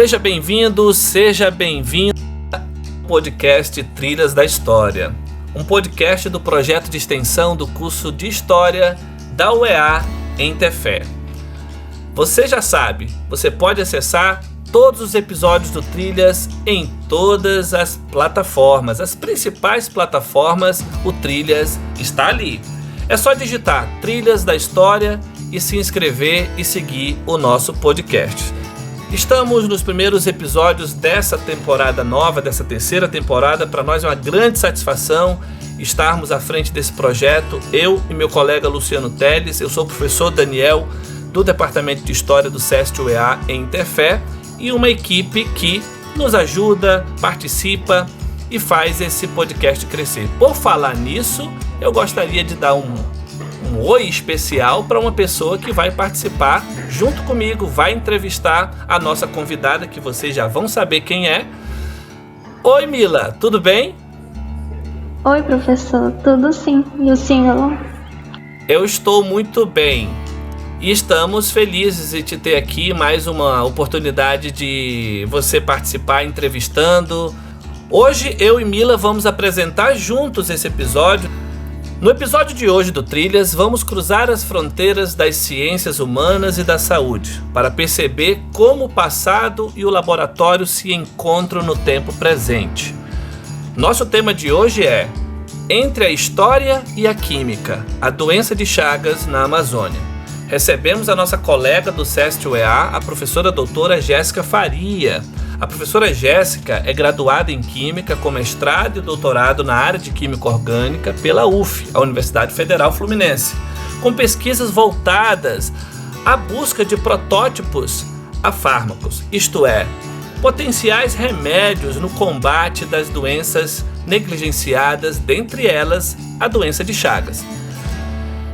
Seja bem-vindo ao podcast Trilhas da História, um podcast do projeto de extensão do curso de História da UEA em Tefé. Você já sabe, você pode acessar todos os episódios do Trilhas em todas as plataformas, as principais plataformas, o Trilhas está ali. É só digitar Trilhas da História e se inscrever e seguir o nosso podcast. Estamos nos primeiros episódios dessa temporada nova, dessa terceira temporada. Para nós é uma grande satisfação estarmos à frente desse projeto. Eu e meu colega Luciano Teles, eu sou o professor Daniel do Departamento de História do SESC UEA em Tefé e uma equipe que nos ajuda, participa e faz esse podcast crescer. Por falar nisso, eu gostaria de dar um oi especial para uma pessoa que vai participar junto comigo, vai entrevistar a nossa convidada, que vocês já vão saber quem é. Oi, Mila, tudo bem? Oi, professor, tudo sim. E o senhor? Eu estou muito bem e estamos felizes de te ter aqui, mais uma oportunidade de você participar entrevistando. Hoje eu e Mila vamos apresentar juntos esse episódio. No episódio de hoje do Trilhas, vamos cruzar as fronteiras das ciências humanas e da saúde para perceber como o passado e o laboratório se encontram no tempo presente. Nosso tema de hoje é Entre a História e a Química, a doença de Chagas na Amazônia. Recebemos a noxa colega do SESC-UEA, a professora doutora Jéssica Faria. A professora Jéssica é graduada em Química com mestrado e doutorado na área de Química Orgânica pela UF, a Universidade Federal Fluminense, com pesquisas voltadas à busca de protótipos a fármacos, isto é, potenciais remédios no combate das doenças negligenciadas, dentre elas a doença de Chagas.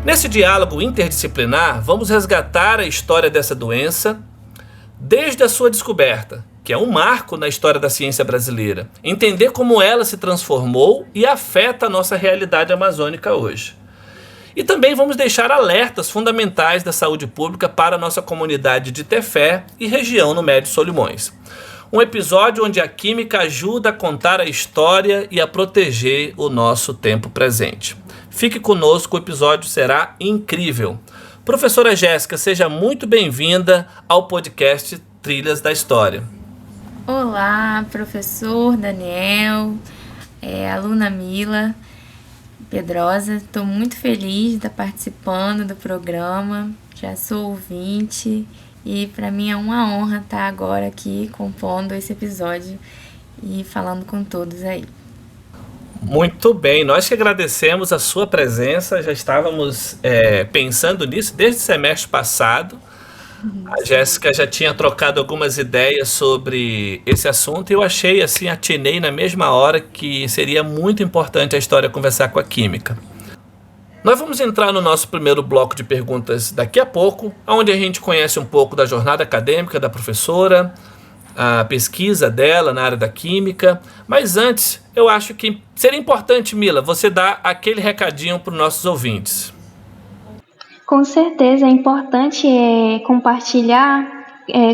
Nesse diálogo interdisciplinar, vamos resgatar a história dessa doença desde a sua descoberta, que é um marco na história da ciência brasileira, entender como ela se transformou e afeta a nossa realidade amazônica hoje. E também vamos deixar alertas fundamentais da saúde pública para a nossa comunidade de Tefé e região no Médio Solimões. Um episódio onde a química ajuda a contar a história e a proteger o nosso tempo presente. Fique conosco, o episódio será incrível. Professora Jéssica, seja muito bem-vinda ao podcast Trilhas da História. Olá, professor Daniel, aluna Mila Pedrosa. Estou muito feliz de estar participando do programa, já sou ouvinte e para mim é uma honra estar agora aqui compondo esse episódio e falando com todos aí. Muito bem, nós que agradecemos a sua presença, já estávamos pensando nisso desde o semestre passado. A Jéssica já tinha trocado algumas ideias sobre esse assunto e eu achei, assim, atinei na mesma hora que seria muito importante a história conversar com a química. Nós vamos entrar no nosso primeiro bloco de perguntas daqui a pouco, onde a gente conhece um pouco da jornada acadêmica da professora, a pesquisa dela na área da química, mas antes eu acho que seria importante, Mila, você dar aquele recadinho para os nossos ouvintes. Com certeza, é importante compartilhar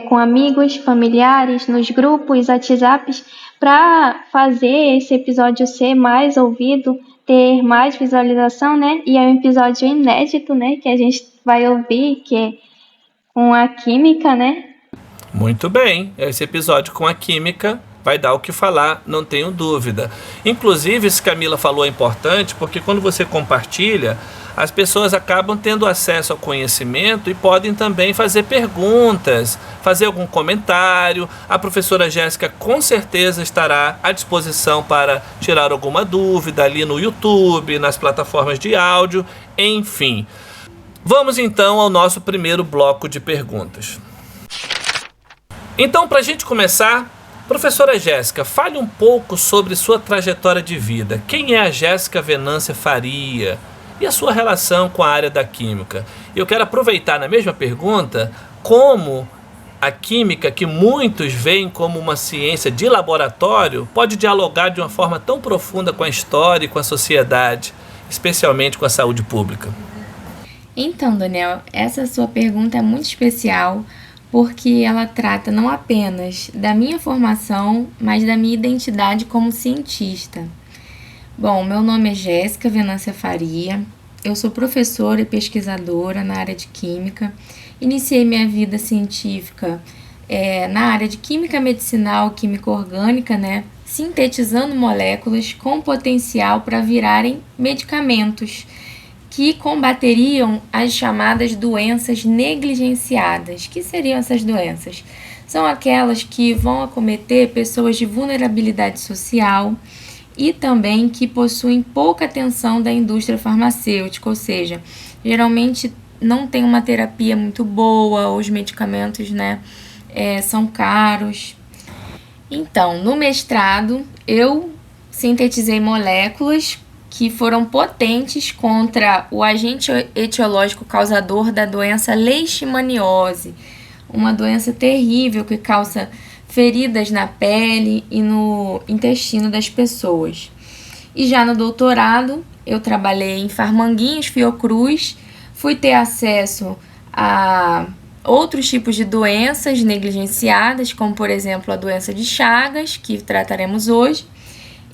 com amigos, familiares, nos grupos, WhatsApps, para fazer esse episódio ser mais ouvido, ter mais visualização, né? E é um episódio inédito, né? Que a gente vai ouvir, que é com a química, né? Muito bem, esse episódio com a química vai dar o que falar, não tenho dúvida. Inclusive, isso que a Mila falou é importante, porque quando você compartilha, as pessoas acabam tendo acesso ao conhecimento e podem também fazer perguntas, fazer algum comentário. A professora Jéssica com certeza estará à disposição para tirar alguma dúvida ali no YouTube, nas plataformas de áudio, enfim. Vamos então ao nosso primeiro bloco de perguntas. Então, para a gente começar, professora Jéssica, fale um pouco sobre sua trajetória de vida. Quem é a Jéssica Venância Faria? E a sua relação com a área da química? Eu quero aproveitar na mesma pergunta como a química, que muitos veem como uma ciência de laboratório, pode dialogar de uma forma tão profunda com a história e com a sociedade, especialmente com a saúde pública. Então, Daniel, essa sua pergunta é muito especial, porque ela trata não apenas da minha formação, mas da minha identidade como cientista. Bom, meu nome é Jéssica Venância Faria, eu sou professora e pesquisadora na área de Química. Iniciei minha vida científica na área de Química Medicinal, Química Orgânica, né? Sintetizando moléculas com potencial para virarem medicamentos que combateriam as chamadas doenças negligenciadas. Que seriam essas doenças? São aquelas que vão acometer pessoas de vulnerabilidade social e também que possuem pouca atenção da indústria farmacêutica, ou seja, geralmente não tem uma terapia muito boa, os medicamentos, né, são caros. Então, no mestrado, eu sintetizei moléculas que foram potentes contra o agente etiológico causador da doença leishmaniose, uma doença terrível que causa feridas na pele e no intestino das pessoas. E já no doutorado, eu trabalhei em Farmanguinhos, Fiocruz, fui ter acesso a outros tipos de doenças negligenciadas, como por exemplo a doença de Chagas, que trataremos hoje,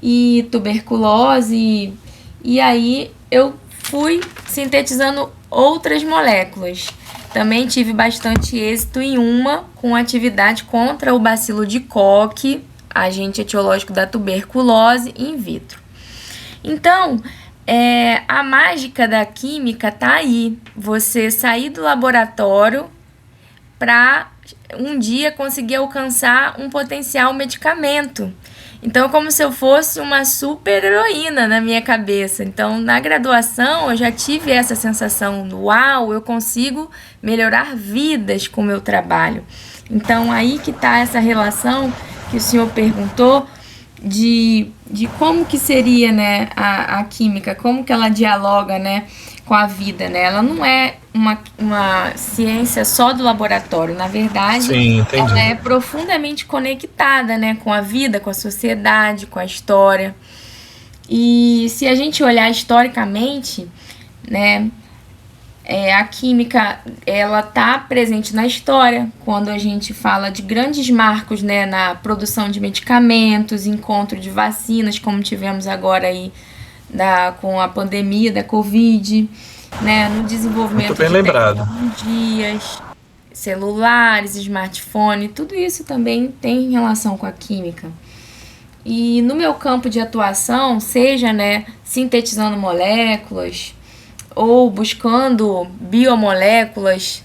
e tuberculose, e aí eu fui sintetizando outras moléculas. Também tive bastante êxito em uma com atividade contra o bacilo de Koch, agente etiológico da tuberculose in vitro. Então, a mágica da química tá aí. Você sair do laboratório para um dia conseguir alcançar um potencial medicamento. Então, como se eu fosse uma super heroína na minha cabeça. Então, na graduação, eu já tive essa sensação, uau, eu consigo melhorar vidas com o meu trabalho. Então, aí que está essa relação que o senhor perguntou de como que seria, né, a química, como que ela dialoga, né, com a vida, né? Ela não é uma ciência só do laboratório, na verdade. Sim, ela é profundamente conectada, né, com a vida, com a sociedade, com a história. E se a gente olhar historicamente, né, a química, ela está presente na história, quando a gente fala de grandes marcos, né, na produção de medicamentos, encontro de vacinas, como tivemos agora aí com a pandemia da Covid, né, no desenvolvimento de tecnologias, celulares, smartphone, tudo isso também tem relação com a química. E no meu campo de atuação, seja, né, sintetizando moléculas ou buscando biomoléculas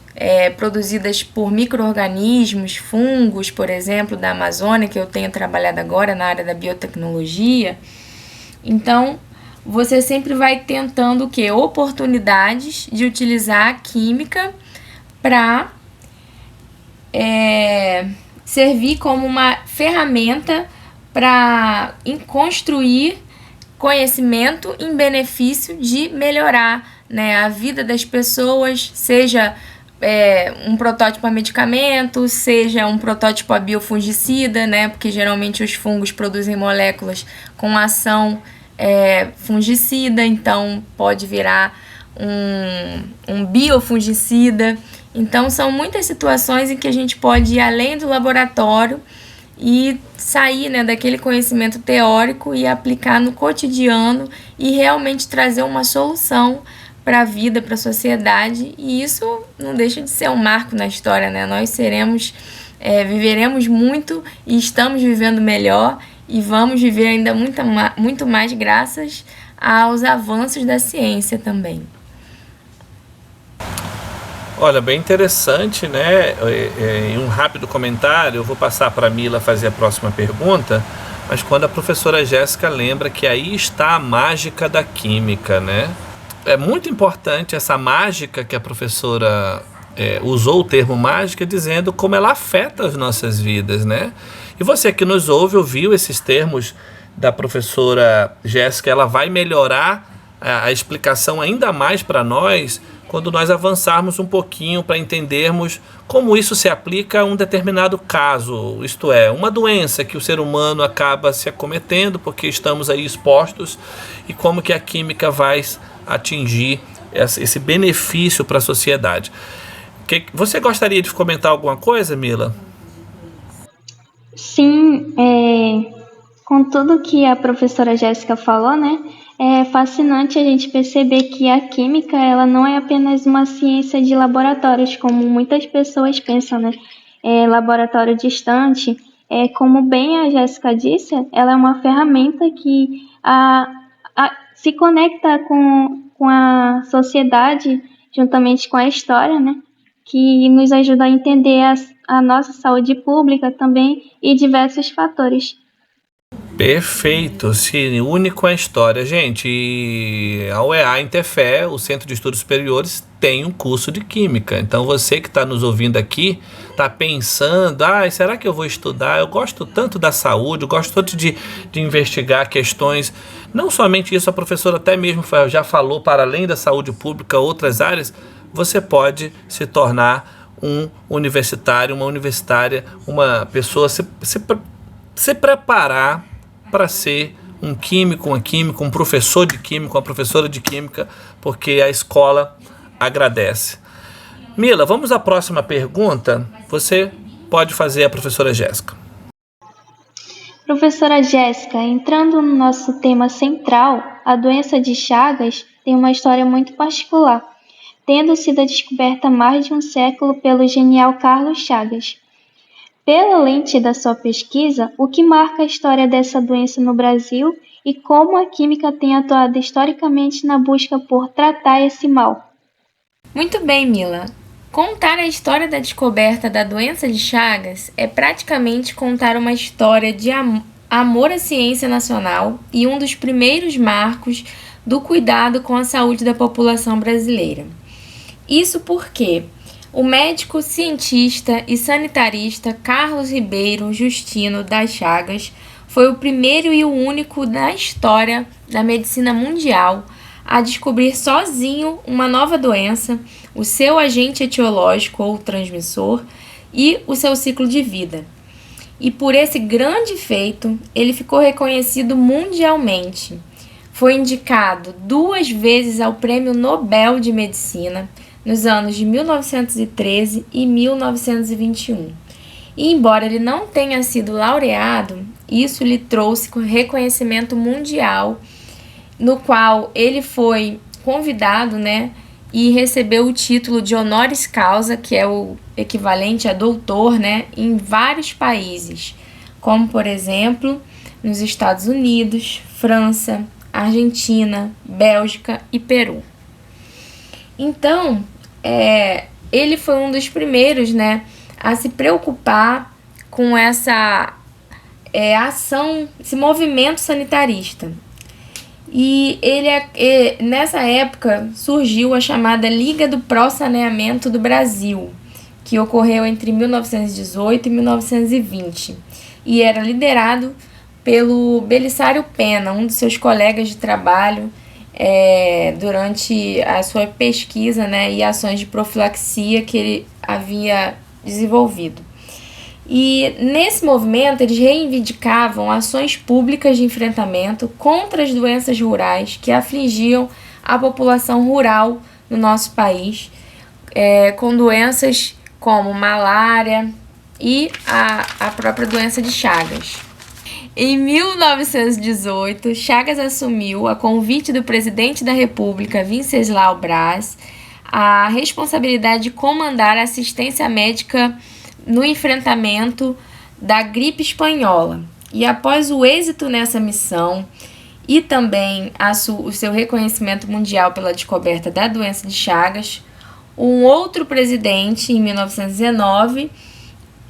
produzidas por micro-organismos, fungos, por exemplo, da Amazônia, que eu tenho trabalhado agora na área da biotecnologia. Então, você sempre vai tentando o quê? Oportunidades de utilizar a química para servir como uma ferramenta para construir conhecimento em benefício de melhorar, né, a vida das pessoas, seja um protótipo a medicamento, seja um protótipo a biofungicida, né, porque geralmente os fungos produzem moléculas com ação fungicida, então pode virar um biofungicida. Então são muitas situações em que a gente pode ir além do laboratório e sair, né, daquele conhecimento teórico e aplicar no cotidiano e realmente trazer uma solução para a vida, para a sociedade. E isso não deixa de ser um marco na história, né? Nós viveremos muito e estamos vivendo melhor e vamos viver ainda muito mais graças aos avanços da ciência também. Olha, bem interessante, né? Em um rápido comentário, eu vou passar para a Mila fazer a próxima pergunta, mas quando a professora Jéssica lembra que aí está a mágica da química, né? É muito importante essa mágica que a professora usou o termo mágica, dizendo como ela afeta as nossas vidas, né? E você que nos ouve, ouviu esses termos da professora Jéssica, ela vai melhorar a explicação ainda mais para nós quando nós avançarmos um pouquinho para entendermos como isso se aplica a um determinado caso, isto é, uma doença que o ser humano acaba se acometendo porque estamos aí expostos, e como que a química vai atingir esse benefício para a sociedade. Você gostaria de comentar alguma coisa, Mila? Sim, com tudo que a professora Jéssica falou, né? É fascinante a gente perceber que a química, ela não é apenas uma ciência de laboratórios, como muitas pessoas pensam, né? Laboratório distante. Como bem a Jéssica disse, ela é uma ferramenta que se conecta com a sociedade, juntamente com a história, né? Que nos ajuda a entender a nossa saúde pública também e diversos fatores. Perfeito, se une com a história. Gente, e a UEA Interfé, o Centro de Estudos Superiores, tem um curso de Química. Então você que está nos ouvindo aqui, está pensando, será que eu vou estudar? Eu gosto tanto da saúde, eu gosto tanto de investigar questões. Não somente isso, a professora até mesmo já falou, para além da saúde pública, outras áreas. Você pode se tornar um universitário, uma universitária, uma pessoa, se preparar para ser um químico, uma química, um professor de química, uma professora de química, porque a escola agradece. Mila, vamos à próxima pergunta. Você pode fazer a professora Jéssica. Professora Jéssica, entrando no nosso tema central, a doença de Chagas tem uma história muito particular, tendo sido descoberta há mais de um século pelo genial Carlos Chagas. Pela lente da sua pesquisa, o que marca a história dessa doença no Brasil e como a química tem atuado historicamente na busca por tratar esse mal? Muito bem, Mila. Contar a história da descoberta da doença de Chagas é praticamente contar uma história de amor à ciência nacional e um dos primeiros marcos do cuidado com a saúde da população brasileira. Isso porque o médico, cientista e sanitarista Carlos Ribeiro Justino das Chagas foi o primeiro e o único na história da medicina mundial a descobrir sozinho uma nova doença, o seu agente etiológico ou transmissor e o seu ciclo de vida. E por esse grande feito, ele ficou reconhecido mundialmente. Foi indicado 2 vezes ao Prêmio Nobel de Medicina, nos anos de 1913 e 1921. E embora ele não tenha sido laureado, isso lhe trouxe reconhecimento mundial, no qual ele foi convidado, e recebeu o título de honoris causa, que é o equivalente a doutor, em vários países, como, por exemplo, nos Estados Unidos, França, Argentina, Bélgica e Peru. Então, ele foi um dos primeiros, a se preocupar com essa ação, esse movimento sanitarista. E nessa época surgiu a chamada Liga do Pró-Saneamento do Brasil, que ocorreu entre 1918 e 1920, e era liderado pelo Belisário Pena, um dos seus colegas de trabalho, durante a sua pesquisa, e ações de profilaxia que ele havia desenvolvido. E nesse movimento eles reivindicavam ações públicas de enfrentamento contra as doenças rurais que afligiam a população rural no nosso país, com doenças como malária e a própria doença de Chagas. Em 1918, Chagas assumiu, a convite do presidente da República, Venceslau Braz, a responsabilidade de comandar a assistência médica no enfrentamento da gripe espanhola. E após o êxito nessa missão e também o seu reconhecimento mundial pela descoberta da doença de Chagas, um outro presidente, em 1919,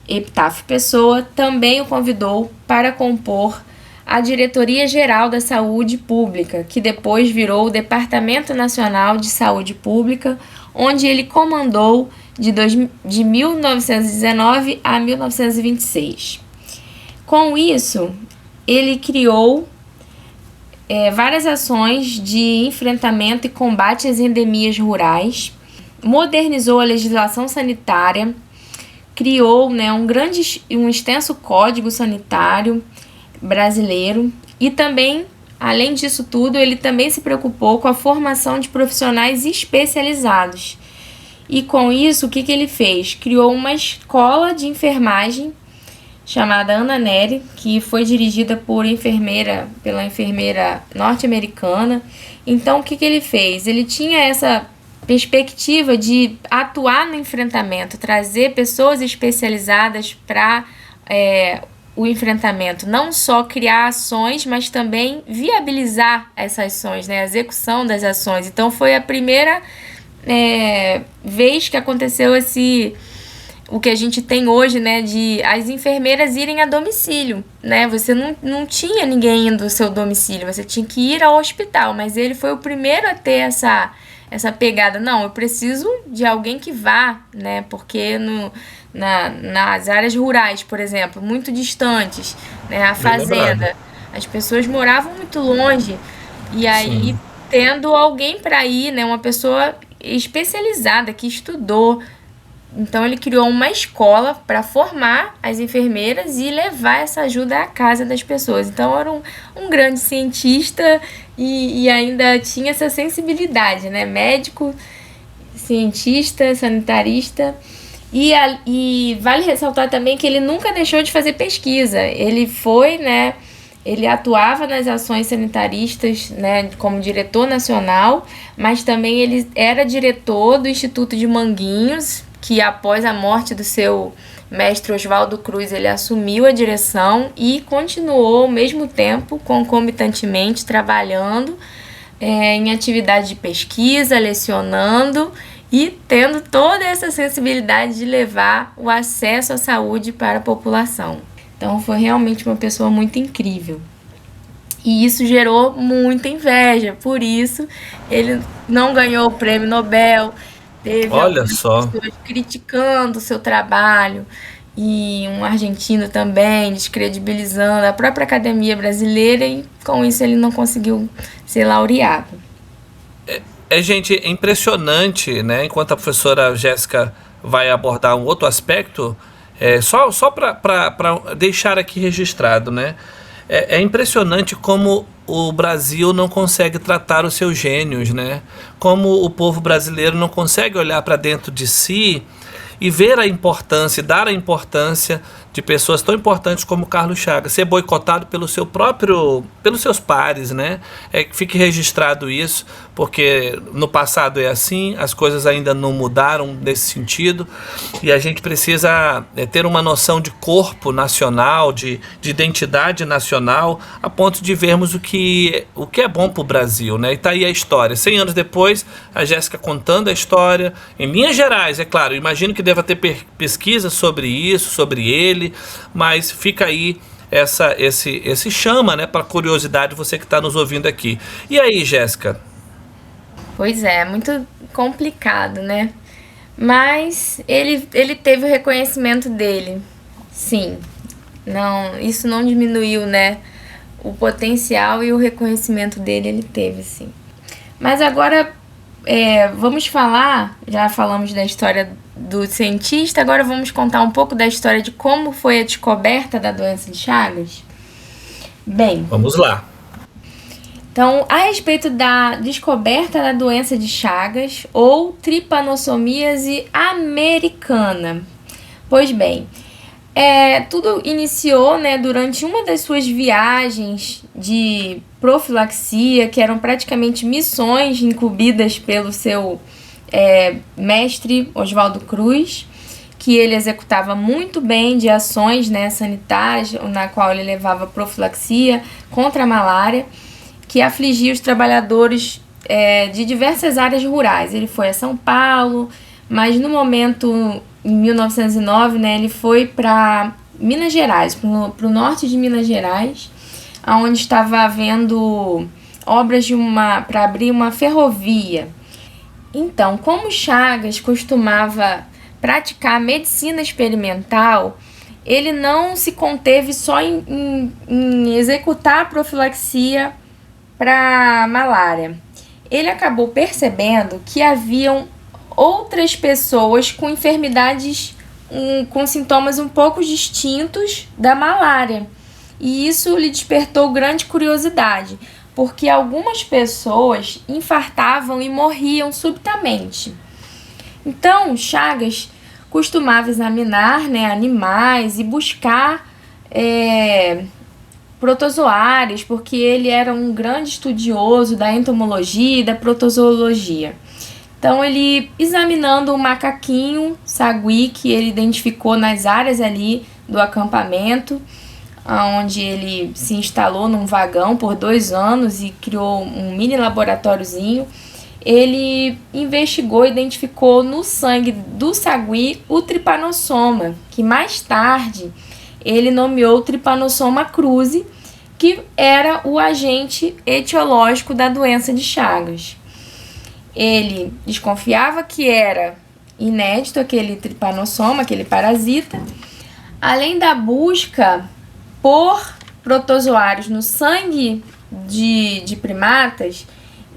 Epitácio Pessoa, também o convidou para compor a Diretoria Geral da Saúde Pública, que depois virou o Departamento Nacional de Saúde Pública, onde ele comandou de 1919 a 1926. Com isso, ele criou várias ações de enfrentamento e combate às endemias rurais, modernizou a legislação sanitária, criou um extenso código sanitário brasileiro e também, além disso tudo, ele também se preocupou com a formação de profissionais especializados. E com isso, o que ele fez? Criou uma escola de enfermagem chamada Ana Nery, que foi dirigida pela enfermeira norte-americana. Então, o que ele fez? Ele tinha essa perspectiva de atuar no enfrentamento, trazer pessoas especializadas para o enfrentamento, não só criar ações, mas também viabilizar essas ações, né? A execução das ações. Então, foi a primeira vez que aconteceu o que a gente tem hoje, né, de as enfermeiras irem a domicílio, né? Você não tinha ninguém indo ao seu domicílio, você tinha que ir ao hospital, mas ele foi o primeiro a ter essa pegada. Não, eu preciso de alguém que vá, né? Porque nas áreas rurais, por exemplo, muito distantes, né? A fazenda, as pessoas moravam muito longe, e aí tendo alguém para ir, né? Uma pessoa especializada que estudou. Então ele criou uma escola para formar as enfermeiras e levar essa ajuda à casa das pessoas. Então era um grande cientista e ainda tinha essa sensibilidade, né? Médico, cientista, sanitarista. E vale ressaltar também que ele nunca deixou de fazer pesquisa. Ele ele atuava nas ações sanitaristas, né, como diretor nacional, mas também ele era diretor do Instituto de Manguinhos, que após a morte do seu mestre Oswaldo Cruz, ele assumiu a direção e continuou ao mesmo tempo, concomitantemente, trabalhando em atividade de pesquisa, lecionando e tendo toda essa sensibilidade de levar o acesso à saúde para a população. Então foi realmente uma pessoa muito incrível. E isso gerou muita inveja, por isso ele não ganhou o prêmio Nobel. Teve pessoas criticando o seu trabalho, e um argentino também descredibilizando a própria academia brasileira, e com isso ele não conseguiu ser laureado. Gente, é impressionante, né? Enquanto a professora Jéssica vai abordar um outro aspecto, só para deixar aqui registrado, né? É impressionante como o Brasil não consegue tratar os seus gênios, né? Como o povo brasileiro não consegue olhar para dentro de si e ver a importância, dar a importância de pessoas tão importantes como Carlos Chagas, ser boicotado pelos seus pares, né? Fique registrado isso, porque no passado é assim, as coisas ainda não mudaram nesse sentido, e a gente precisa ter uma noção de corpo nacional, de identidade nacional, a ponto de vermos o que é bom para o Brasil, né? E tá aí a história. 100 anos depois, a Jéssica contando a história, em linhas gerais, é claro, imagino que deva ter pesquisa sobre isso, sobre ele, mas fica aí esse chama, né, para curiosidade, você que está nos ouvindo aqui. E aí, Jéssica? Pois é, muito complicado, né? Mas ele teve o reconhecimento dele, sim. Não, isso não diminuiu, né? O potencial e o reconhecimento dele ele teve, sim. Mas agora vamos falar, já falamos da história do cientista, agora vamos contar um pouco da história de como foi a descoberta da doença de Chagas. Bem, vamos lá. Então, a respeito da descoberta da doença de Chagas, ou tripanossomíase americana. Pois bem, tudo iniciou, né, durante uma das suas viagens de profilaxia, que eram praticamente missões incumbidas pelo seu mestre Oswaldo Cruz, que ele executava muito bem de ações, né, sanitárias, na qual ele levava profilaxia contra a malária, que afligia os trabalhadores de diversas áreas rurais. Ele foi a São Paulo, mas no momento, em 1909, né, ele foi para Minas Gerais, para o norte de Minas Gerais, onde estava havendo obras para abrir uma ferrovia. Então, como Chagas costumava praticar medicina experimental, ele não se conteve só em executar a profilaxia para malária. Ele acabou percebendo que haviam outras pessoas com enfermidades, com sintomas um pouco distintos da malária. E isso lhe despertou grande curiosidade, porque algumas pessoas infartavam e morriam subitamente. Então, Chagas costumava examinar, né, animais e buscar protozoários, porque ele era um grande estudioso da entomologia e da protozoologia. Então, ele, examinando um macaquinho sagui que ele identificou nas áreas ali do acampamento, onde ele se instalou num vagão por 2 anos e criou um mini laboratóriozinho, ele investigou e identificou no sangue do sagui o tripanossoma, que mais tarde ele nomeou Trypanosoma cruzi, que era o agente etiológico da doença de Chagas. Ele desconfiava que era inédito aquele tripanossoma, aquele parasita. Além da busca por protozoários no sangue de primatas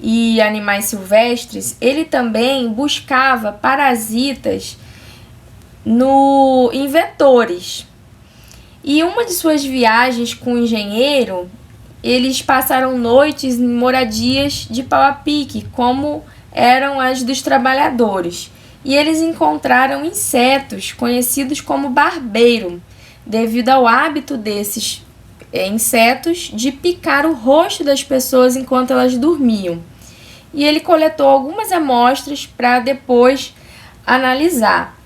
e animais silvestres, ele também buscava parasitas em vetores. E uma de suas viagens com o engenheiro, eles passaram noites em moradias de pau a pique, como eram as dos trabalhadores. E eles encontraram insetos conhecidos como barbeiro, devido ao hábito desses insetos de picar o rosto das pessoas enquanto elas dormiam. E ele coletou algumas amostras para depois analisar.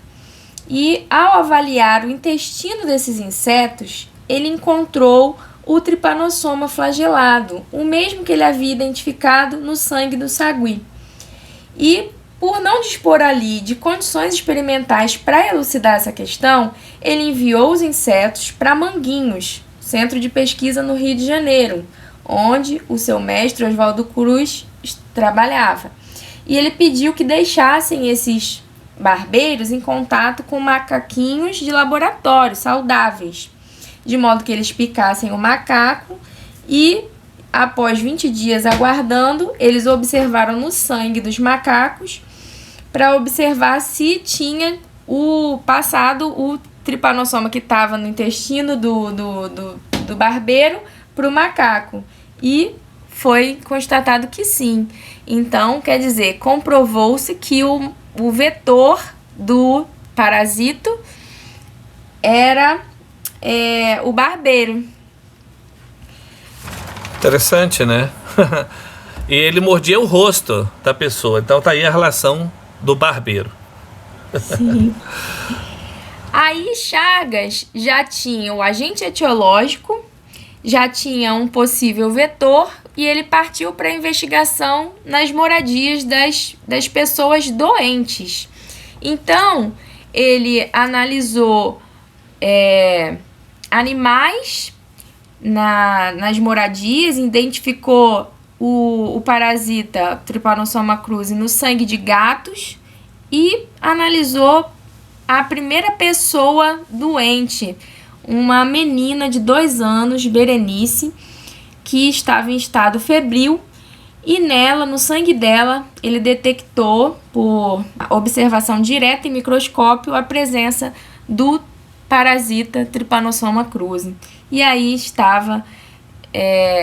E ao avaliar o intestino desses insetos, ele encontrou o Trypanosoma flagelado, o mesmo que ele havia identificado no sangue do sagui. E, por não dispor ali de condições experimentais para elucidar essa questão, ele enviou os insetos para Manguinhos, centro de pesquisa no Rio de Janeiro, onde o seu mestre Oswaldo Cruz trabalhava. E ele pediu que deixassem esses barbeiros em contato com macaquinhos de laboratório saudáveis, de modo que eles picassem o macaco e, após 20 dias aguardando, eles observaram no sangue dos macacos para observar se tinha o tripanossoma que estava no intestino do barbeiro para o macaco. E foi constatado que sim. Então, quer dizer, comprovou-se que o vetor do parasito era o barbeiro. Interessante, né? E ele mordia o rosto da pessoa. Então tá aí a relação do barbeiro. Sim. Aí Chagas já tinha o agente etiológico, já tinha um possível vetor e ele partiu para a investigação nas moradias das pessoas doentes. Então, ele analisou animais nas moradias, identificou o parasita Trypanosoma cruzi no sangue de gatos e analisou a primeira pessoa doente, uma menina de 2 anos, Berenice, que estava em estado febril, e nela, no sangue dela, ele detectou, por observação direta em microscópio, a presença do parasita Trypanosoma cruzi. E aí estava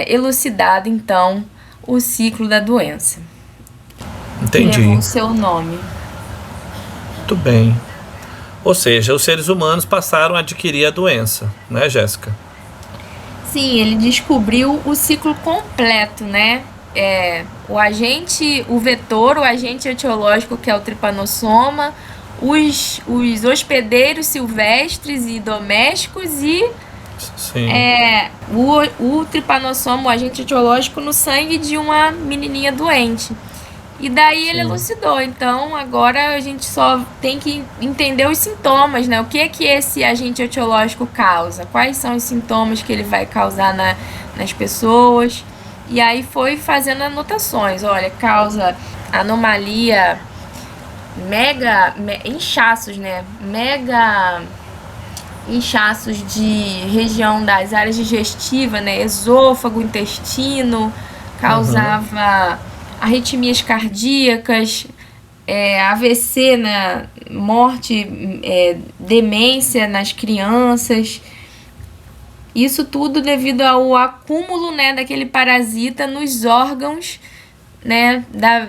elucidado, então, o ciclo da doença. Entendi. Levou o seu nome. Muito bem. Ou seja, os seres humanos passaram a adquirir a doença, né, Jéssica? Sim, ele descobriu o ciclo completo, né? O vetor, o agente etiológico, que é o tripanossoma, os hospedeiros silvestres e domésticos e o tripanossoma, o agente etiológico, no sangue de uma menininha doente. E daí ele elucidou. Então, agora a gente só tem que entender os sintomas, né? O que esse agente etiológico causa? Quais são os sintomas que ele vai causar nas pessoas? E aí foi fazendo anotações. Olha, causa anomalia, inchaços, né? Mega inchaços de região das áreas digestivas, né? Esôfago, intestino, causava arritmias cardíacas, AVC, morte, demência nas crianças. Isso tudo devido ao acúmulo, né, daquele parasita nos órgãos né,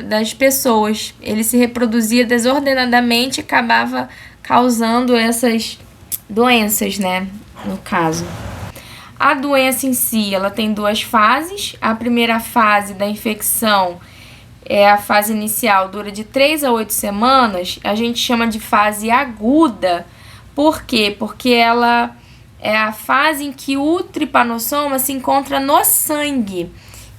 das pessoas. Ele se reproduzia desordenadamente e acabava causando essas doenças, né, no caso. A doença em si, ela tem 2 fases. A primeira fase da infecção é a fase inicial, dura de 3 a 8 semanas. A gente chama de fase aguda. Por quê? Porque ela é a fase em que o tripanossoma se encontra no sangue,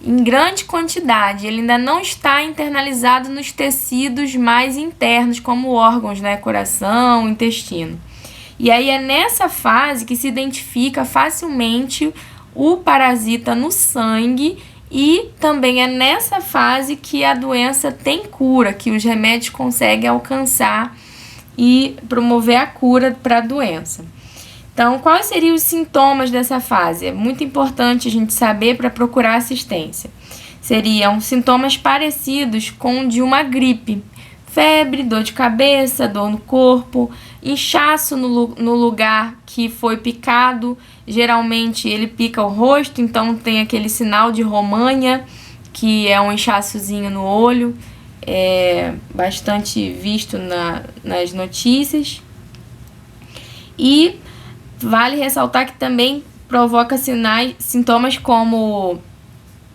em grande quantidade. Ele ainda não está internalizado nos tecidos mais internos, como órgãos, né? Coração, intestino. E aí é nessa fase que se identifica facilmente o parasita no sangue, e também é nessa fase que a doença tem cura, que os remédios conseguem alcançar e promover a cura para a doença. Então, quais seriam os sintomas dessa fase? É muito importante a gente saber para procurar assistência. Seriam sintomas parecidos com de uma gripe: febre, dor de cabeça, dor no corpo, inchaço no lugar que foi picado. Geralmente ele pica o rosto, então tem aquele sinal de romanha, que é um inchaçozinho no olho, é bastante visto nas notícias. E vale ressaltar que também provoca sintomas como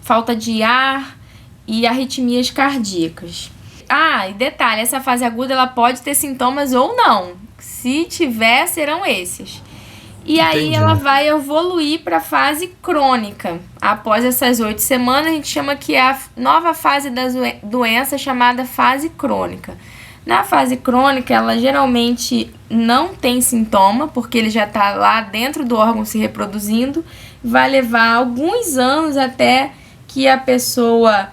falta de ar e arritmias cardíacas. E detalhe, essa fase aguda ela pode ter sintomas ou não. Se tiver, serão esses. E aí ela vai evoluir para a fase crônica. Após essas 8 semanas, a gente chama que é a nova fase da doença, chamada fase crônica. Na fase crônica, ela geralmente não tem sintoma, porque ele já está lá dentro do órgão se reproduzindo. Vai levar alguns anos até que a pessoa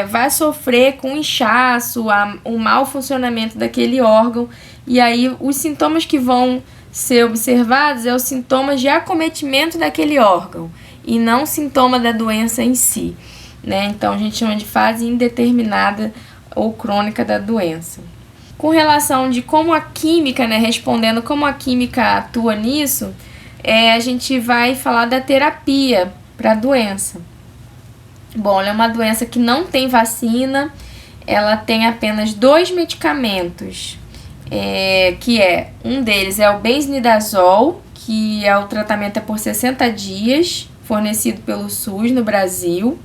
vai sofrer com inchaço, o mau funcionamento daquele órgão. E aí os sintomas que vão ser observados é os sintomas de acometimento daquele órgão e não sintoma da doença em si, né? Então a gente chama de fase indeterminada ou crônica da doença. Com relação de como a química, né, respondendo como a química atua nisso, a gente vai falar da terapia para a doença. Bom, ela é uma doença que não tem vacina, ela tem apenas 2 medicamentos, que um deles é o benznidazol, que o tratamento é por 60 dias, fornecido pelo SUS no Brasil.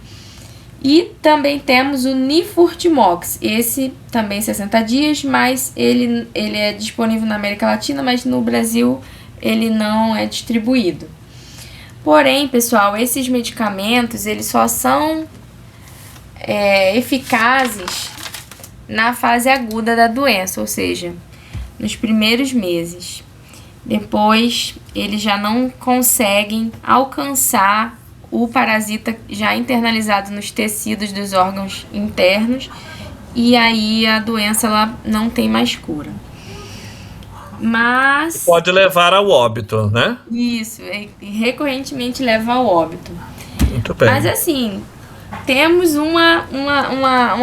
E também temos o Nifurtimox, esse também 60 dias, mas ele é disponível na América Latina, mas no Brasil ele não é distribuído. Porém, pessoal, esses medicamentos eles só são eficazes na fase aguda da doença, ou seja, nos primeiros meses. Depois, eles já não conseguem alcançar o parasita já internalizado nos tecidos dos órgãos internos, e aí a doença ela não tem mais cura. Mas pode levar ao óbito, né? Isso, recorrentemente leva ao óbito. Muito bem. Mas assim, temos uma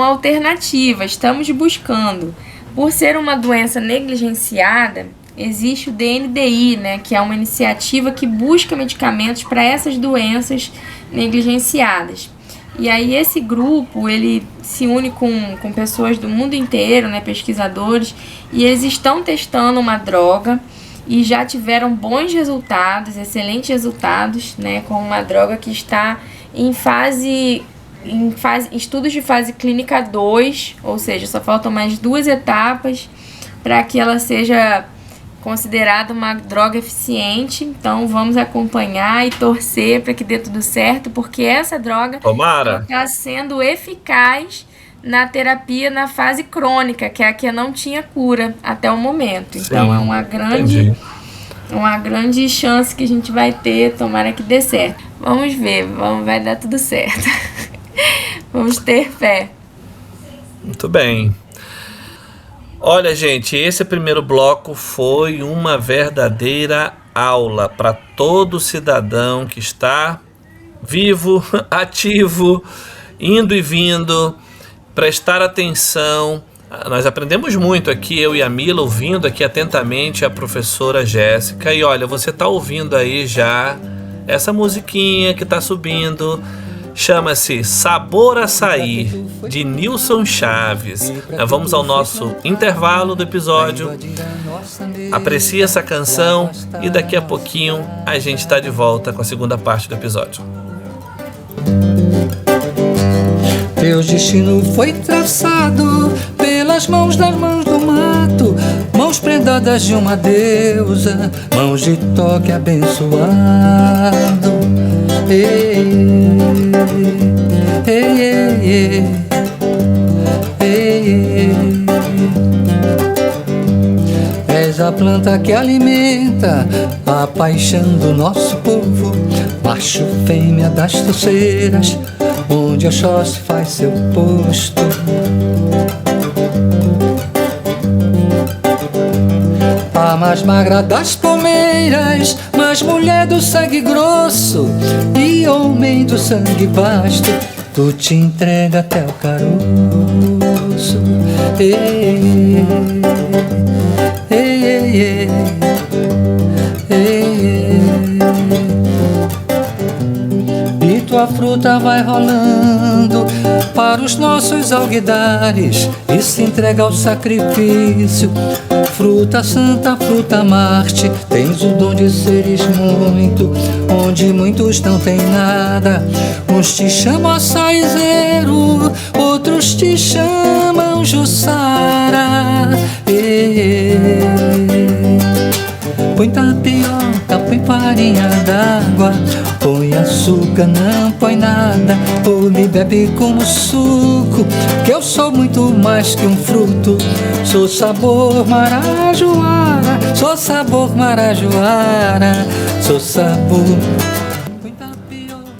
alternativa, estamos buscando. Por ser uma doença negligenciada, existe o DNDi, né, que é uma iniciativa que busca medicamentos para essas doenças negligenciadas. E aí esse grupo, ele se une com pessoas do mundo inteiro, né, pesquisadores, e eles estão testando uma droga e já tiveram bons resultados, excelentes resultados, né, com uma droga que está em estudos de fase clínica 2, ou seja, só faltam mais 2 etapas para que ela seja considerada uma droga eficiente. Então vamos acompanhar e torcer para que dê tudo certo, porque essa droga está sendo eficaz na terapia na fase crônica, que é a que não tinha cura até o momento. Então sim, é uma grande chance que a gente vai ter, tomara que dê certo. Vamos ver, vai dar tudo certo. Vamos ter fé. Muito bem. Olha, gente, esse primeiro bloco foi uma verdadeira aula para todo cidadão que está vivo, ativo, indo e vindo, prestar atenção. Nós aprendemos muito aqui, eu e a Mila, ouvindo aqui atentamente a professora Jéssica. E olha, você está ouvindo aí já essa musiquinha que está subindo. chama-se Sabor Açaí, de Nilson Chaves. Nós vamos ao nosso intervalo do episódio. Aprecie essa canção e daqui a pouquinho a gente está de volta com a segunda parte do episódio. Teu destino foi traçado pelas mãos das mãos do mato, mãos prendadas de uma deusa, mãos de toque abençoado. Ei, ei, ei, ei, ei. És a planta que alimenta a paixão do nosso povo, macho fêmea das torceiras, onde Oxóssi faz seu posto. A mais magra das palmeiras, mais mulher do sangue grosso e homem do sangue vasto, tu te entrega até o caroço. Ei, ei, ei, ei, ei. E tua fruta vai rolando para os nossos alguidares e se entrega ao sacrifício. Fruta santa, fruta Marte, tens o dom de seres muito, onde muitos não têm nada. Uns te chamam açaizeiro, outros te chamam Jussara. Põe tapioca, põe farinha d'água, põe açúcar, não põe nada, ou me bebe como suco, que eu sou muito mais que um fruto. Sou sabor marajoara, sou sabor marajoara, sou sabor.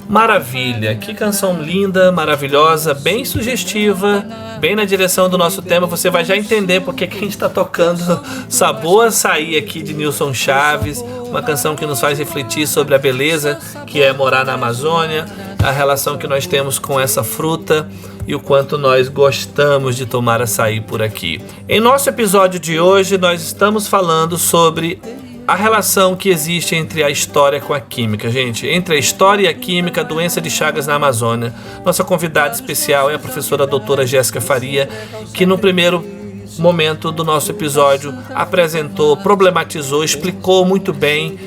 Maravilha, que canção linda, maravilhosa, bem sugestiva, bem na direção do nosso tema. Você vai já entender porque que a gente está tocando Sabor Açaí aqui de Nilson Chaves, uma canção que nos faz refletir sobre a beleza que é morar na Amazônia, a relação que nós temos com essa fruta e o quanto nós gostamos de tomar açaí por aqui. Em nosso episódio de hoje, nós estamos falando sobre a relação que existe entre a história com a química, gente. Entre a história e a química, a doença de Chagas na Amazônia. Nossa convidada especial é a professora doutora Jéssica Faria, que no primeiro momento do nosso episódio apresentou, problematizou, explicou muito bem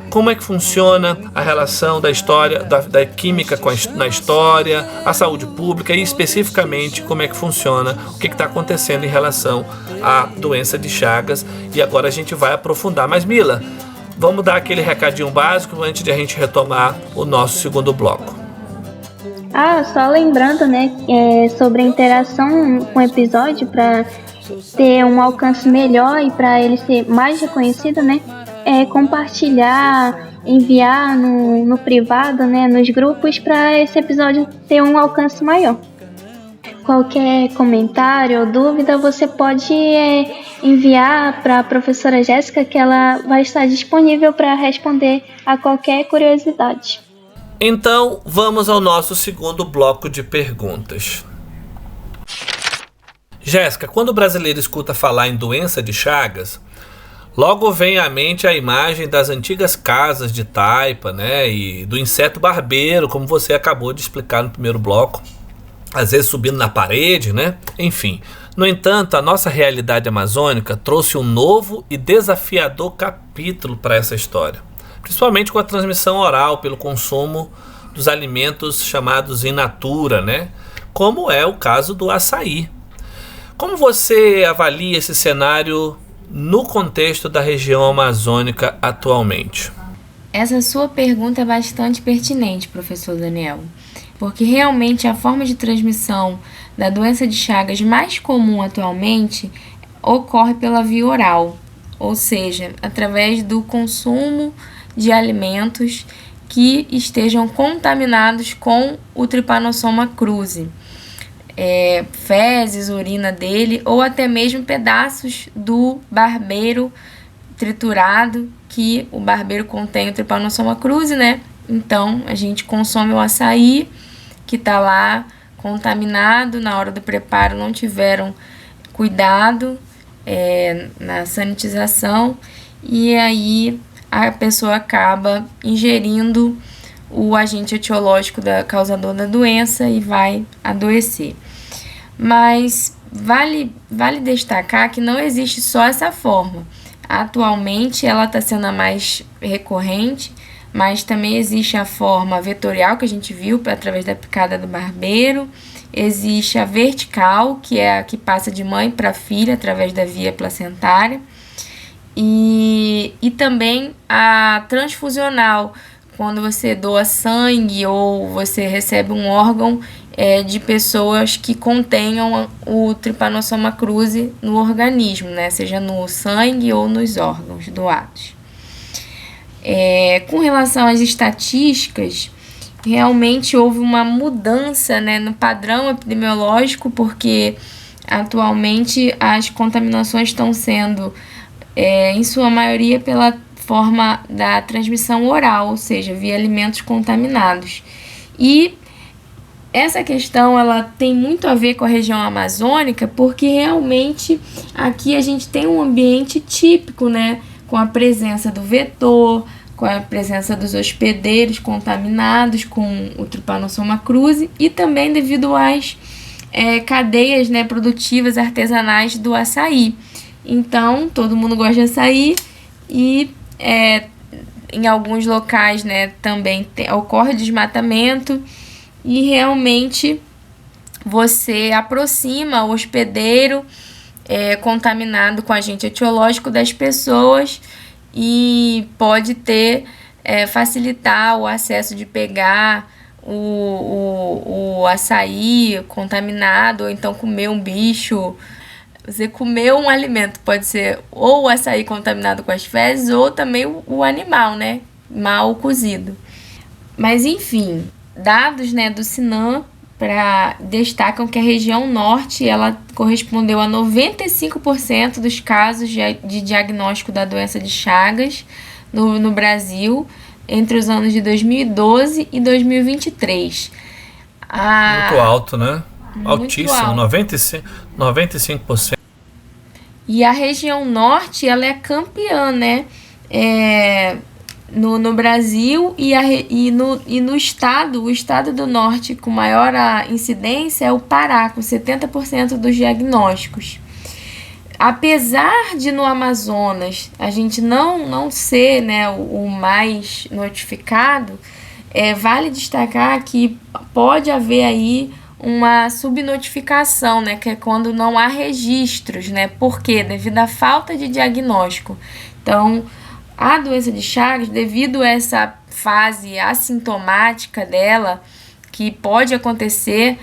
como é que funciona a relação da história, da química na história, a saúde pública e especificamente como é que funciona, o que está acontecendo em relação à doença de Chagas. E agora a gente vai aprofundar. Mas Mila, vamos dar aquele recadinho básico antes de a gente retomar o nosso segundo bloco. Só lembrando, né, sobre a interação com o episódio para ter um alcance melhor e para ele ser mais reconhecido, né? Compartilhar, enviar no privado, né, nos grupos, para esse episódio ter um alcance maior. Qualquer comentário ou dúvida você pode enviar para a professora Jéssica, que ela vai estar disponível para responder a qualquer curiosidade. Então vamos ao nosso segundo bloco de perguntas. Jéssica, quando o brasileiro escuta falar em doença de Chagas, logo vem à mente a imagem das antigas casas de taipa, né, e do inseto barbeiro, como você acabou de explicar no primeiro bloco, às vezes subindo na parede, né? Enfim. No entanto, a nossa realidade amazônica trouxe um novo e desafiador capítulo para essa história, principalmente com a transmissão oral pelo consumo dos alimentos chamados in natura, né? Como é o caso do açaí. Como você avalia esse cenário no contexto da região amazônica atualmente? Essa sua pergunta é bastante pertinente, professor Daniel, porque realmente a forma de transmissão da doença de Chagas mais comum atualmente ocorre pela via oral, ou seja, através do consumo de alimentos que estejam contaminados com o Trypanosoma cruzi. Fezes, urina dele ou até mesmo pedaços do barbeiro triturado, que o barbeiro contém o Trypanosoma cruzi, né? Então a gente consome o açaí que está lá contaminado, na hora do preparo não tiveram cuidado na sanitização, e aí a pessoa acaba ingerindo o agente etiológico causador da doença e vai adoecer. Mas vale destacar que não existe só essa forma. Atualmente ela está sendo a mais recorrente, mas também existe a forma vetorial, que a gente viu através da picada do barbeiro. Existe a vertical, que é a que passa de mãe para filha através da via placentária. E também a transfusional, quando você doa sangue ou você recebe um órgão de pessoas que contenham o Trypanosoma cruzi no organismo, né? Seja no sangue ou nos órgãos doados. Com relação às estatísticas, realmente houve uma mudança, né, no padrão epidemiológico, porque atualmente as contaminações estão sendo, em sua maioria, pela forma da transmissão oral, ou seja, via alimentos contaminados. E essa questão ela tem muito a ver com a região amazônica, porque realmente aqui a gente tem um ambiente típico, né, com a presença do vetor, com a presença dos hospedeiros contaminados com o Trypanosoma cruzi e também devido às cadeias, né, produtivas artesanais do açaí. Então, todo mundo gosta de açaí e em alguns locais, né, também ocorre desmatamento e realmente você aproxima o hospedeiro contaminado com agente etiológico das pessoas e pode facilitar o acesso de pegar o açaí contaminado, ou então comer um bicho. Você comeu um alimento, pode ser ou o açaí contaminado com as fezes, ou também o animal, né, mal cozido. Mas enfim, dados, né, do SINAM destacam que a região norte ela correspondeu a 95% dos casos de diagnóstico da doença de Chagas no Brasil entre os anos de 2012 e 2023. Muito alto, né? Muito altíssimo, alto. 95%. E a região norte ela é campeã, né? No Brasil e no estado, o estado do norte com maior incidência é o Pará, com 70% dos diagnósticos. Apesar de no Amazonas a gente não ser, né, o mais notificado, vale destacar que pode haver aí uma subnotificação, né, que é quando não há registros, né? Por quê? Devido à falta de diagnóstico. Então, a doença de Chagas, devido a essa fase assintomática dela, que pode acontecer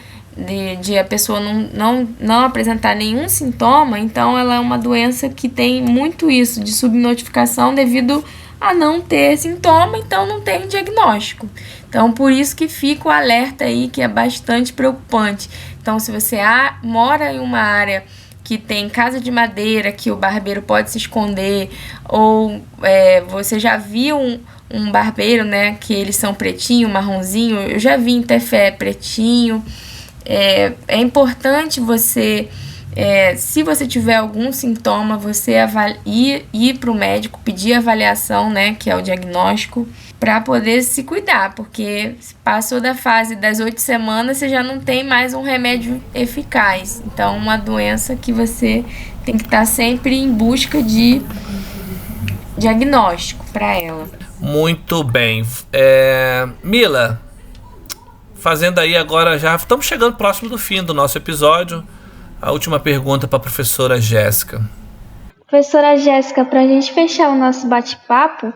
de a pessoa não apresentar nenhum sintoma, então ela é uma doença que tem muito isso de subnotificação devido a não ter sintoma, então não tem diagnóstico. Então, por isso que fica o alerta aí, que é bastante preocupante. Então, se você mora em uma área que tem casa de madeira, que o barbeiro pode se esconder, ou você já viu um barbeiro, né, que eles são pretinho, marronzinho, eu já vi em Tefé pretinho. É importante você, se você tiver algum sintoma, você ir para o médico, pedir avaliação, né, que é o diagnóstico, para poder se cuidar, porque passou da fase das 8 semanas, você já não tem mais um remédio eficaz. Então, uma doença que você tem que estar sempre em busca de diagnóstico para ela. Muito bem. Mila, fazendo aí agora, já estamos chegando próximo do fim do nosso episódio. A última pergunta para a professora Jéssica. Professora Jéssica, para a gente fechar o nosso bate-papo,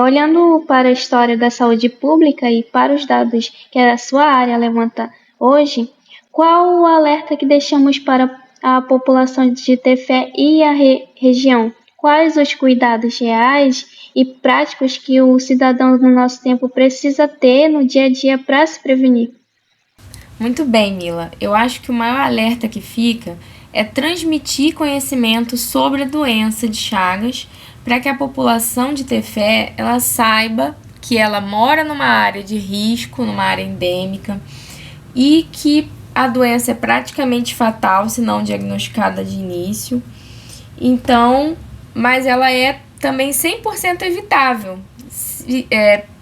olhando para a história da saúde pública e para os dados que a sua área levanta hoje, qual o alerta que deixamos para a população de Tefé e a região? Quais os cuidados reais e práticos que o cidadão do nosso tempo precisa ter no dia a dia para se prevenir? Muito bem, Mila. Eu acho que o maior alerta que fica é transmitir conhecimento sobre a doença de Chagas, para que a população de Tefé ela saiba que ela mora numa área de risco, numa área endêmica, e que a doença é praticamente fatal se não diagnosticada de início. Então, mas ela é também 100% evitável.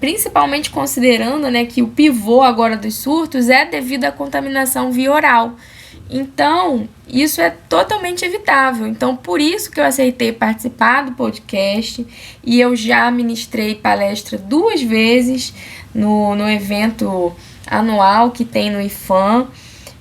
principalmente considerando, né, que o pivô agora dos surtos é devido à contaminação via oral. Então, isso é totalmente evitável. Então, por isso que eu aceitei participar do podcast, e eu já ministrei palestra 2 vezes no evento anual que tem no IFAM,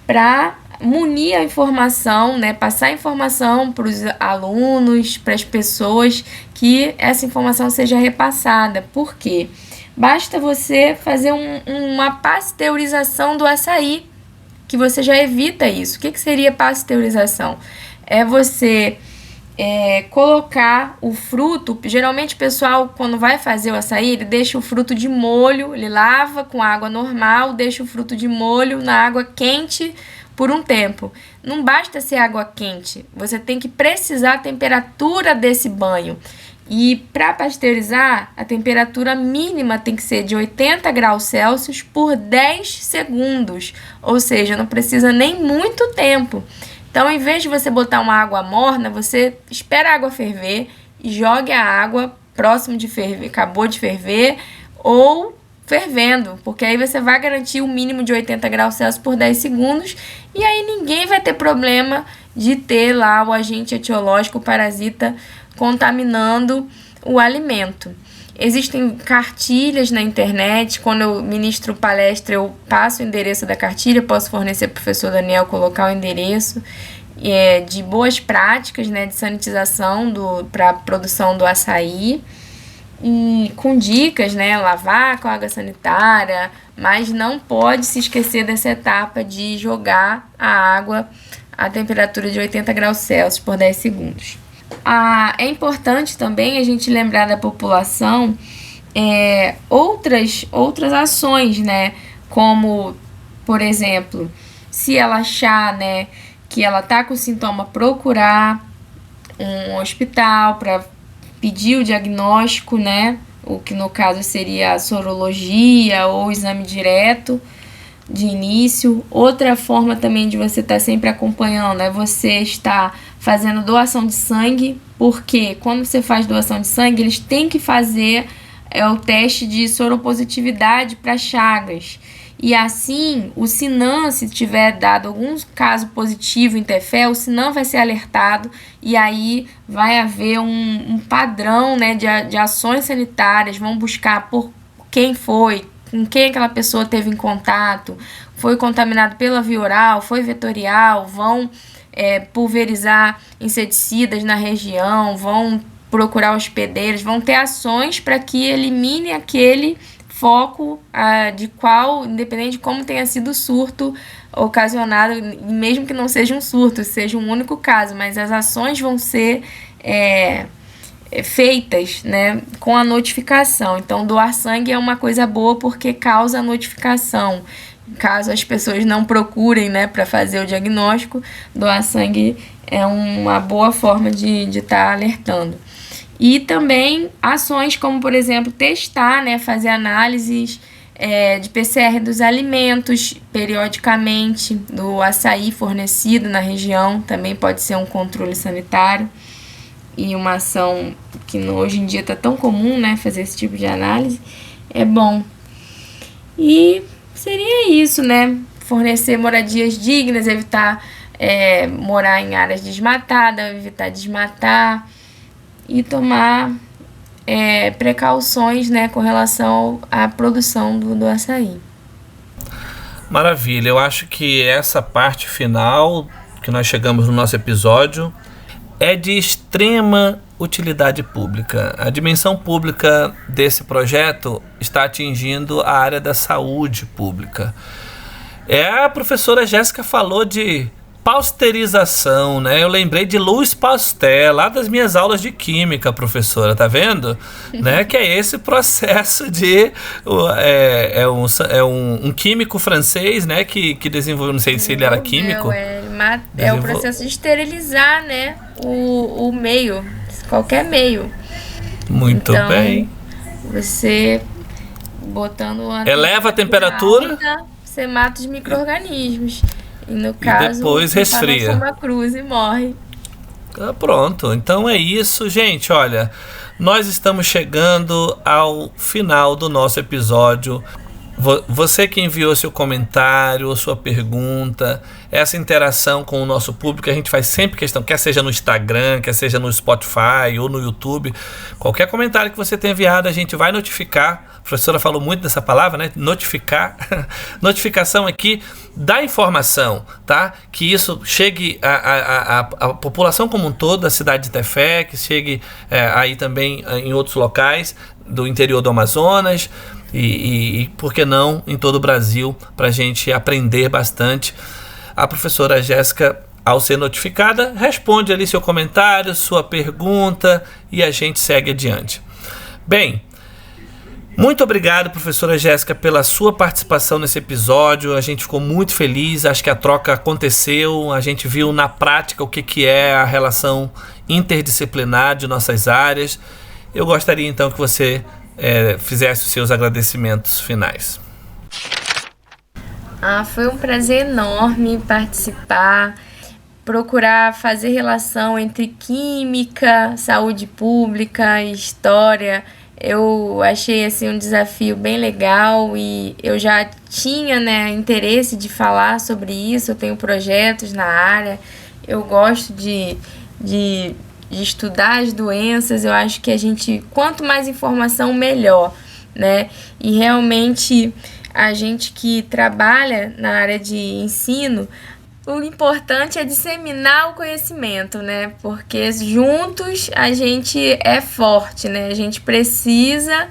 para munir a informação, né, passar a informação para os alunos, para as pessoas, que essa informação seja repassada. Por quê? Basta você fazer uma pasteurização do açaí, que você já evita isso. O que seria pasteurização? É você colocar o fruto. Geralmente o pessoal, quando vai fazer o açaí, ele deixa o fruto de molho, ele lava com água normal, deixa o fruto de molho na água quente por um tempo. Não basta ser água quente, você tem que precisar a temperatura desse banho. E para pasteurizar, a temperatura mínima tem que ser de 80 graus Celsius por 10 segundos. Ou seja, não precisa nem muito tempo. Então, em vez de você botar uma água morna, você espera a água ferver e jogue a água próximo de ferver, acabou de ferver, ou fervendo, porque aí você vai garantir o mínimo de 80 graus Celsius por 10 segundos, e aí ninguém vai ter problema de ter lá o agente etiológico, o parasita, contaminando o alimento. Existem cartilhas na internet. Quando eu ministro palestra, eu passo o endereço da cartilha, posso fornecer para o professor Daniel colocar o endereço, de boas práticas, né, de sanitização para a produção do açaí, e com dicas, né, lavar com água sanitária, mas não pode se esquecer dessa etapa de jogar a água a temperatura de 80 graus Celsius por 10 segundos. É importante também a gente lembrar da população outras ações, né? Como, por exemplo, se ela achar, né, que ela está com sintoma, procurar um hospital para pedir o diagnóstico, né? O que no caso seria a sorologia ou exame direto de início. Outra forma também de você estar sempre acompanhando é você estar fazendo doação de sangue, porque quando você faz doação de sangue, eles têm que fazer o teste de soropositividade para Chagas. E assim, o SINAM, se tiver dado algum caso positivo em Tefé, o SINAM vai ser alertado, e aí vai haver um padrão, né, de ações sanitárias, vão buscar por quem foi, com quem aquela pessoa teve em contato, foi contaminado pela via oral, foi vetorial, vão pulverizar inseticidas na região, vão procurar hospedeiros, vão ter ações para que elimine aquele foco independente de como tenha sido o surto ocasionado, mesmo que não seja um surto, seja um único caso, mas as ações vão ser feitas, né, com a notificação. Então, doar sangue é uma coisa boa porque causa a notificação. Caso as pessoas não procurem, né, para fazer o diagnóstico, doar sangue é uma boa forma de estar alertando. E também ações como, por exemplo, testar, né, fazer análises de PCR dos alimentos periodicamente, do açaí fornecido na região, também pode ser um controle sanitário e uma ação que hoje em dia está tão comum, né, fazer esse tipo de análise, é bom. E seria isso, né, fornecer moradias dignas, evitar morar em áreas desmatadas, evitar desmatar e tomar precauções, né, com relação à produção do açaí. Maravilha, eu acho que essa parte final que nós chegamos no nosso episódio é de extrema utilidade pública. A dimensão pública desse projeto está atingindo a área da saúde pública. A professora Jéssica falou de pasteurização, né? Eu lembrei de Louis Pasteur, lá das minhas aulas de química, professora, tá vendo? Né? Que é esse processo de... um químico francês, né? Que desenvolveu, não sei se ele era químico. É o processo de esterilizar, né? O meio, qualquer meio. Muito então, bem. Você botando... eleva a temperatura. Alta, você mata os micro-organismos. E no caso, depois resfria. Uma cruz e morre. Pronto, então é isso, gente. Olha, nós estamos chegando ao final do nosso episódio. Você que enviou seu comentário ou sua pergunta, essa interação com o nosso público, a gente faz sempre questão, quer seja no Instagram, quer seja no Spotify ou no YouTube, qualquer comentário que você tenha enviado, a gente vai notificar. A professora falou muito dessa palavra, né? Notificar. Notificação aqui da informação, tá? Que isso chegue à população como um todo, da cidade de Tefé, que chegue aí também em outros locais do interior do Amazonas e por que não, em todo o Brasil, para a gente aprender bastante. A professora Jéssica, ao ser notificada, responde ali seu comentário, sua pergunta e a gente segue adiante. Bem, muito obrigado, professora Jéssica, pela sua participação nesse episódio. A gente ficou muito feliz, acho que a troca aconteceu, a gente viu na prática o que é a relação interdisciplinar de nossas áreas. Eu gostaria então que você fizesse os seus agradecimentos finais. Foi um prazer enorme participar, procurar fazer relação entre química, saúde pública e história. Eu achei assim um desafio bem legal e eu já tinha, interesse de falar sobre isso. Eu tenho projetos na área, eu gosto de estudar as doenças. Eu acho que a gente, quanto mais informação, melhor, né? E realmente a gente que trabalha na área de ensino, o importante é disseminar o conhecimento, né? Porque juntos a gente é forte, né? A gente precisa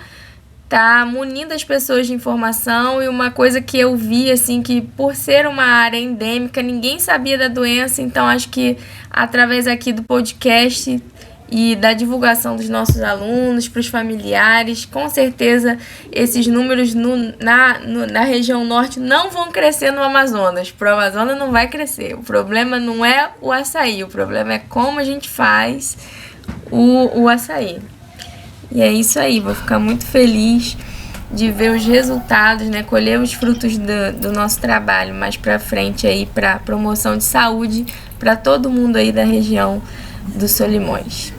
estar munindo as pessoas de informação. E uma coisa que eu vi, assim, que por ser uma área endêmica, ninguém sabia da doença. Então, acho que através aqui do podcast e da divulgação dos nossos alunos, para os familiares, com certeza esses números na região norte não vão crescer no Amazonas. Para o Amazonas não vai crescer. O problema não é o açaí, o problema é como a gente faz o açaí. E é isso aí, vou ficar muito feliz de ver os resultados, colher os frutos do nosso trabalho mais para frente aí, para promoção de saúde para todo mundo aí da região dos Solimões.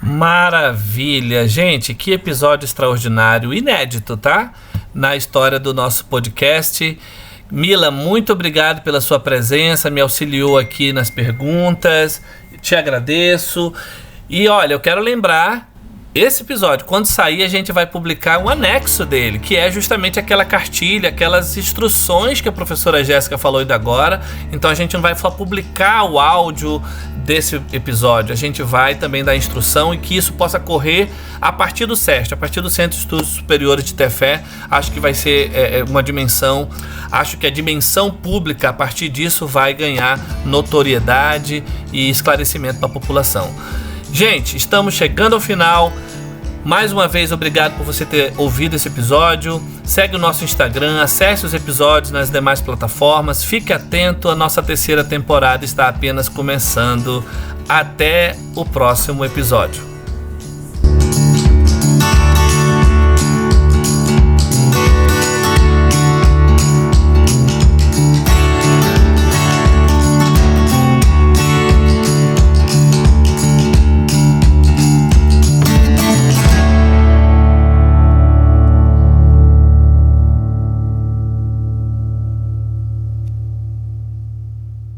Maravilha, gente, que episódio extraordinário, inédito, tá? Na história do nosso podcast. Mila, muito obrigado pela sua presença, me auxiliou aqui nas perguntas, te agradeço. E olha, eu quero lembrar, esse episódio, quando sair, a gente vai publicar um anexo dele, que é justamente aquela cartilha, aquelas instruções que a professora Jéssica falou ainda agora. Então a gente não vai só publicar o áudio desse episódio, a gente vai também dar instrução e que isso possa correr a partir do CEST, a partir do Centro de Estudos Superiores de Tefé. Acho que vai ser uma dimensão, acho que a dimensão pública a partir disso vai ganhar notoriedade e esclarecimento para a população. Gente, estamos chegando ao final. Mais uma vez, obrigado por você ter ouvido esse episódio. Segue o nosso Instagram, acesse os episódios nas demais plataformas. Fique atento, a nossa terceira temporada está apenas começando. Até o próximo episódio.